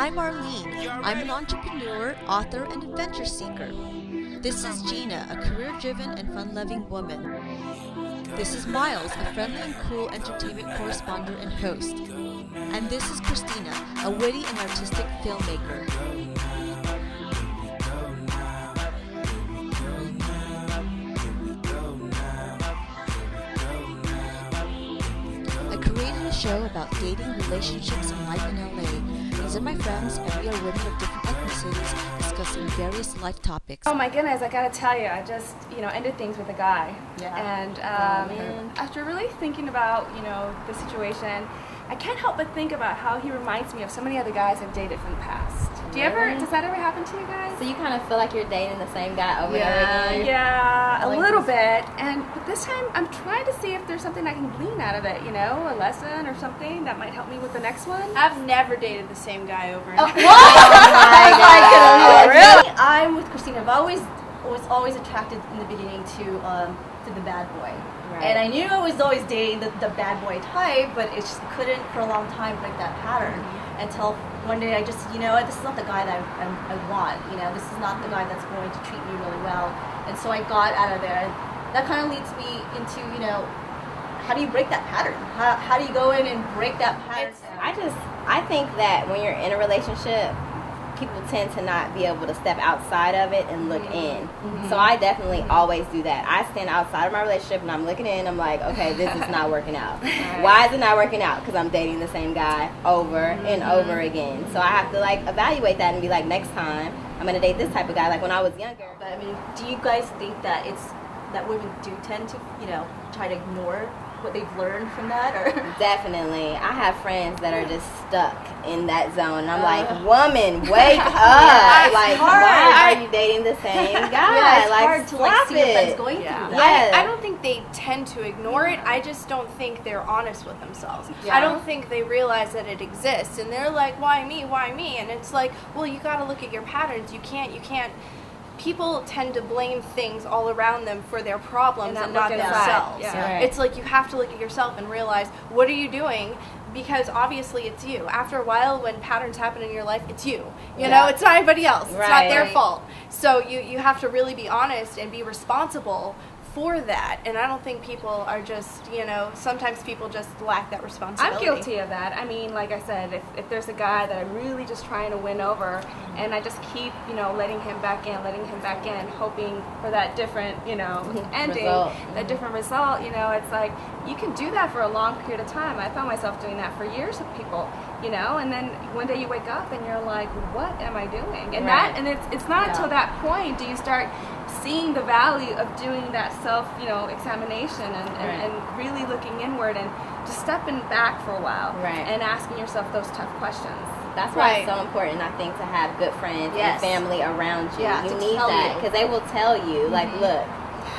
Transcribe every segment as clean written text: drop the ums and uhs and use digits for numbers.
I'm Arlene. I'm an entrepreneur, author, and adventure seeker. This is Gina, a career-driven and fun-loving woman. This is Miles, a friendly and cool entertainment correspondent and host. And this is Christina, a witty and artistic filmmaker. I created a show about dating, relationships, and life in LA. These are my friends, and we are women of different ethnicities discussing various life topics. Oh my goodness, I gotta tell you, I just, ended things with a guy. Yeah. And after really thinking about, the situation, I can't help but think about how he reminds me of so many other guys I've dated from the past. Does that ever happen to you guys? So you kind of feel like you're dating the same guy over and over again? Yeah, a little bit. But this time I'm trying to see if there's something I can glean out of it, a lesson or something that might help me with the next one. I've never dated the same guy over and over. Oh, Really? I'm with Christina. Was always attracted in the beginning to the bad boy. Right. And I knew I was always dating the bad boy type, but it just couldn't for a long time break that pattern. Until one day I just, this is not the guy that I want. This is not the guy that's going to treat me really well. And so I got out of there. That kind of leads me into, how do you break that pattern? How do you go in and break that pattern? I think that when you're in a relationship, people tend to not be able to step outside of it and look in. So I definitely always do that. I stand outside of my relationship and I'm looking in. I'm like, okay, this is not working out. Why is it not working out? Because I'm dating the same guy over and over again. So I have to evaluate that and be like, next time I'm gonna date this type of guy. Like when I was younger. But I mean, do you guys think that that women do tend to, try to ignore what they've learned from that? Or Definitely. I have friends that are just stuck in that zone. And I'm like, woman, wake up. Why are you dating the same guy? Yeah, it's hard to stop see your friends it. going through Yeah. that. I don't think they tend to ignore it. I just don't think they're honest with themselves. Yeah. I don't think they realize that it exists. And they're like, why me? Why me? And it's like, well, you got to look at your patterns. You can't. People tend to blame things all around them for their problems and not themselves. Yeah. It's like you have to look at yourself and realize, what are you doing? Because obviously it's you. After a while, when patterns happen in your life, it's you. You know, it's not anybody else. It's not their fault. So you have to really be honest and be responsible for that. And I don't think people are just, sometimes people just lack that responsibility. I'm guilty of that. I mean, like I said, if there's a guy that I'm really just trying to win over, and I just keep, letting him back in, hoping for that different, ending, that different result, it's like, you can do that for a long period of time. I found myself doing that for years with people, and then one day you wake up and you're like, what am I doing? And it's not until that point do you start seeing the value of doing that self, examination and really looking inward and just stepping back for a while and asking yourself those tough questions. That's why it's so important, I think, to have good friends and family around you. Yeah, you need that because they will tell you, look,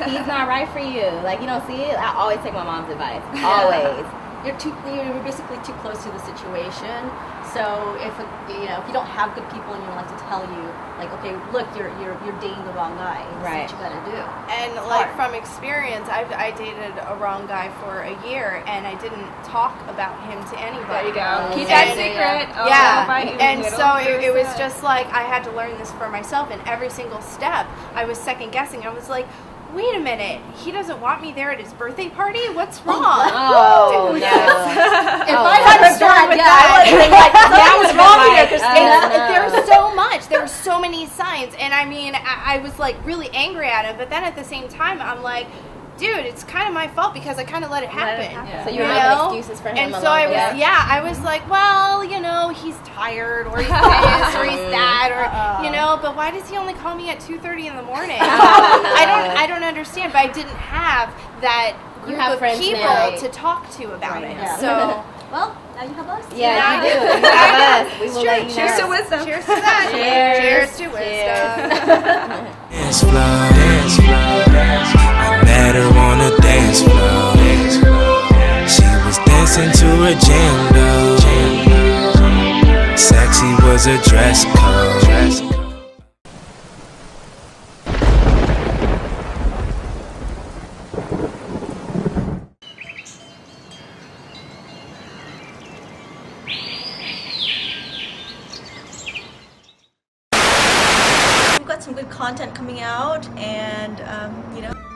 he's not right for you. You don't see it. I always take my mom's advice. Always. You're basically too close to the situation. So if you don't have good people in your life to tell you, okay, look, you're dating the wrong guy. This is what you gotta do. And from experience, I dated a wrong guy for a year, and I didn't talk about him to anybody. There you go. Keep that secret. And so it was just like I had to learn this for myself. And every single step, I was second guessing. I was like, wait a minute, he doesn't want me there at his birthday party? What's wrong? Oh, no. If I had a story with that, I would have been like, that was wrong here, Christina. There was so much. There were so many signs. And I mean, I was really angry at him. But then at the same time, I'm like, dude, it's kind of my fault because I kind of let it happen. So you were making excuses for him. And so I was like, well, he's tired or he's this or he's that or, but why does he only call me at 2:30 in the morning? I don't understand, but I didn't have that group of people to talk to about it. Yeah. So, well, now you have us. Yeah, you do. You have us. We will let you know. Cheers to wisdom. Cheers to that. Cheers to wisdom. Dance floor. I met her on the dance floor. She was dancing to a jam though. Sexy was a dress code. some good content coming out, and you know.